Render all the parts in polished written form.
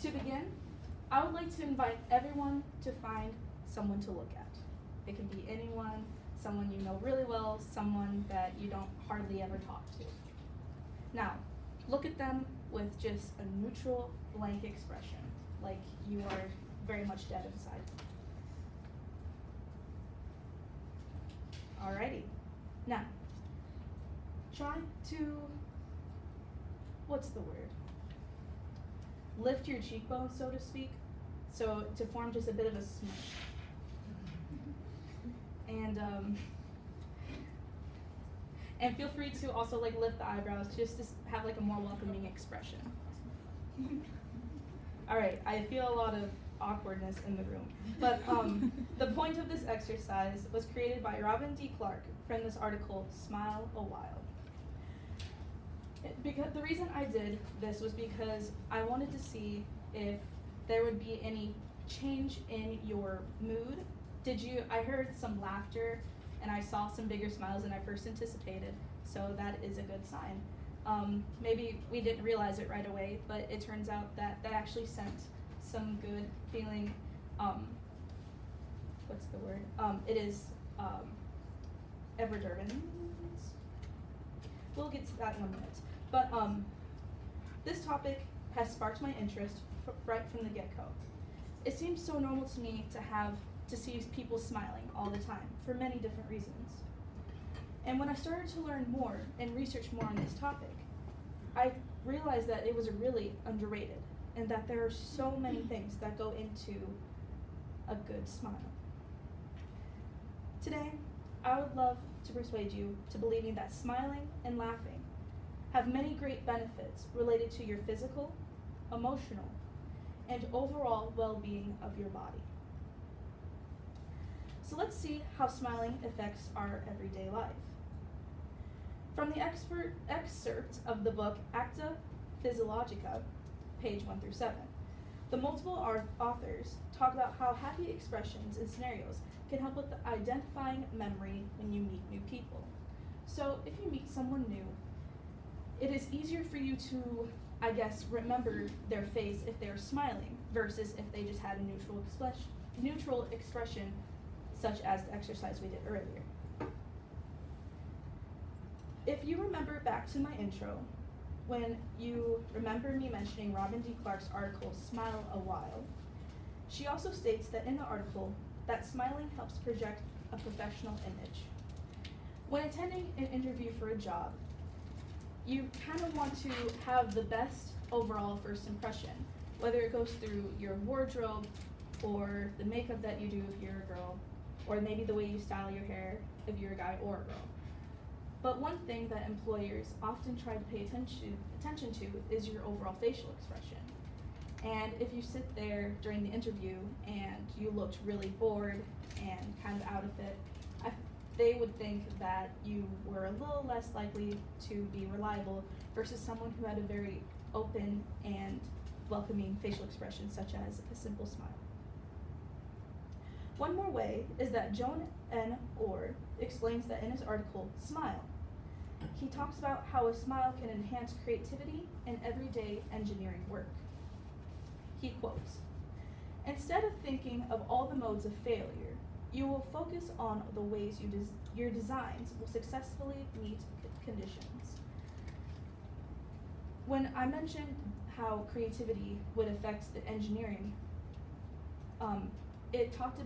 To begin, I would like to invite everyone to find someone to look at. It can be anyone, someone you know really well, someone that you don't hardly ever talk to. Now, look at them with just a neutral, blank expression, like you are very much dead inside. Alrighty. Now, try to, what's the word? Lift your cheekbones, so to speak, so to form just a bit of a smush. And feel free to also like lift the eyebrows just to have like a more welcoming expression. All right, I feel a lot of awkwardness in the room, but the point of this exercise was created by Robin D. Clark from this article, Smile a While. Because the reason I did this was because I wanted to see if there would be any change in your mood. I heard some laughter and I saw some bigger smiles than I first anticipated, so that is a good sign. Maybe we didn't realize it right away, but it turns out that actually sent some good feeling, what's the word? It is epidermis. We'll get to that in a minute. But this topic has sparked my interest right from the get-go. It seems so normal to me to see people smiling all the time for many different reasons. And when I started to learn more and research more on this topic, I realized that it was really underrated and that there are so many things that go into a good smile. Today, I would love to persuade you to believing that smiling and laughing have many great benefits related to your physical, emotional, and overall well-being of your body. So let's see how smiling affects our everyday life. From the excerpt of the book Acta Physiologica, page 1 through 7, the multiple authors talk about how happy expressions and scenarios can help with identifying memory when you meet new people. So if you meet someone new, it is easier for you to, remember their face if they're smiling versus if they just had a neutral expression, such as the exercise we did earlier. If you remember back to my intro, when you remember me mentioning Robin D. Clark's article, Smile a While, she also states that in the article that smiling helps project a professional image. When attending an interview for a job, you kind of want to have the best overall first impression, whether it goes through your wardrobe or the makeup that you do if you're a girl, or maybe the way you style your hair if you're a guy or a girl. But one thing that employers often try to pay attention to is your overall facial expression. And if you sit there during the interview and you looked really bored and kind of out of it, they would think that you were a little less likely to be reliable versus someone who had a very open and welcoming facial expression, such as a simple smile. One more way is that Joan N. Orr explains that in his article, Smile. He talks about how a smile can enhance creativity in everyday engineering work. He quotes, "Instead of thinking of all the modes of failure, you will focus on the ways your designs will successfully meet conditions." When I mentioned how creativity would affect the engineering, he talked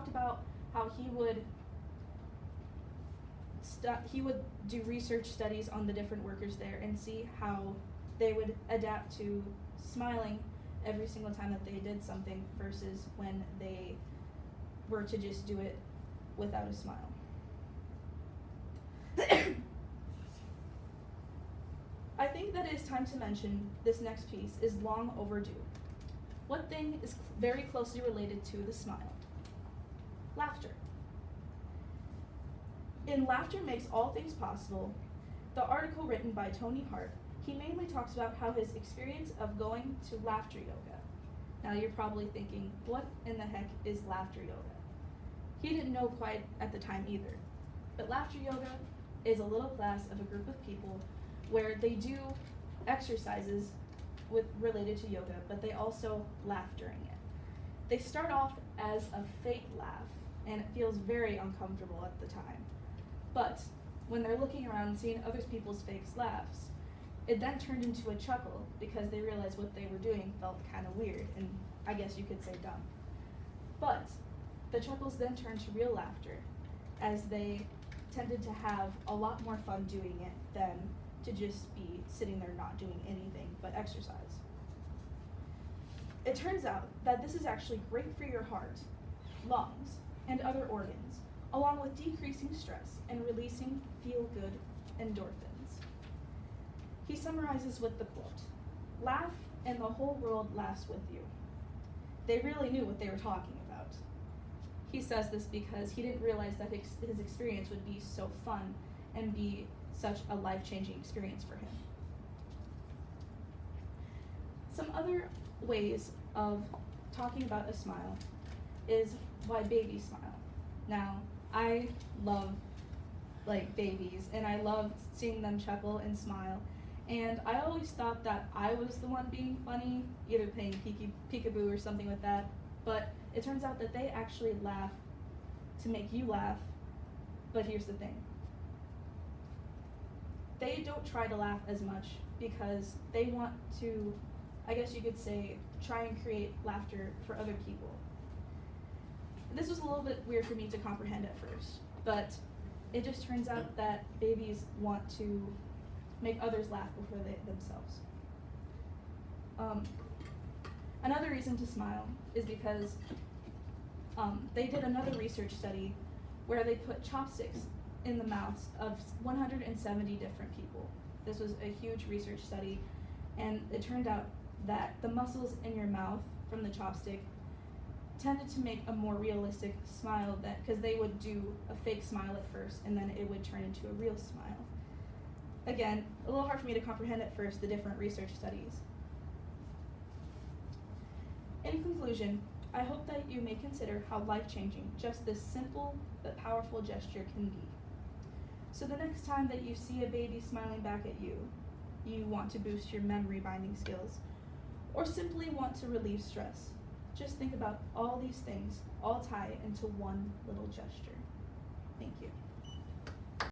about how he would do research studies on the different workers there and see how they would adapt to smiling every single time that they did something versus when they were to just do it without a smile. I think that it is time to mention this next piece is long overdue. What thing is very closely related to the smile? Laughter. In Laughter Makes All Things Possible, the article written by Tony Hart, he mainly talks about how his experience of going to laughter yoga. Now you're probably thinking, what in the heck is laughter yoga? He didn't know quite at the time either. But laughter yoga is a little class of a group of people where they do exercises related to yoga, but they also laugh during it. They start off as a fake laugh, and it feels very uncomfortable at the time. But when they're looking around and seeing other people's fake laughs, it then turned into a chuckle because they realized what they were doing felt kind of weird, and I guess you could say dumb. But the chuckles then turned to real laughter, as they tended to have a lot more fun doing it than to just be sitting there not doing anything but exercise. It turns out that this is actually great for your heart, lungs, and other organs, along with decreasing stress and releasing feel-good endorphins. He summarizes with the quote, "Laugh and the whole world laughs with you." They really knew what they were talking about. He says this because he didn't realize that his experience would be so fun and be such a life-changing experience for him. Some other ways of talking about a smile is why babies smile. Now, I love babies, and I love seeing them chuckle and smile. And I always thought that I was the one being funny, either playing peekaboo or something like that. But it turns out that they actually laugh to make you laugh. But here's the thing. They don't try to laugh as much because they want to, I guess you could say, try and create laughter for other people. This was a little bit weird for me to comprehend at first, but it just turns out that babies want to make others laugh before themselves. Another reason to smile is because they did another research study where they put chopsticks in the mouths of 170 different people. This was a huge research study, and it turned out that the muscles in your mouth from the chopstick tended to make a more realistic smile, because they would do a fake smile at first and then it would turn into a real smile. Again, a little hard for me to comprehend at first the different research studies. In conclusion, I hope that you may consider how life-changing just this simple but powerful gesture can be. So the next time that you see a baby smiling back at you, you want to boost your memory binding skills, or simply want to relieve stress, just think about all these things all tie into one little gesture. Thank you.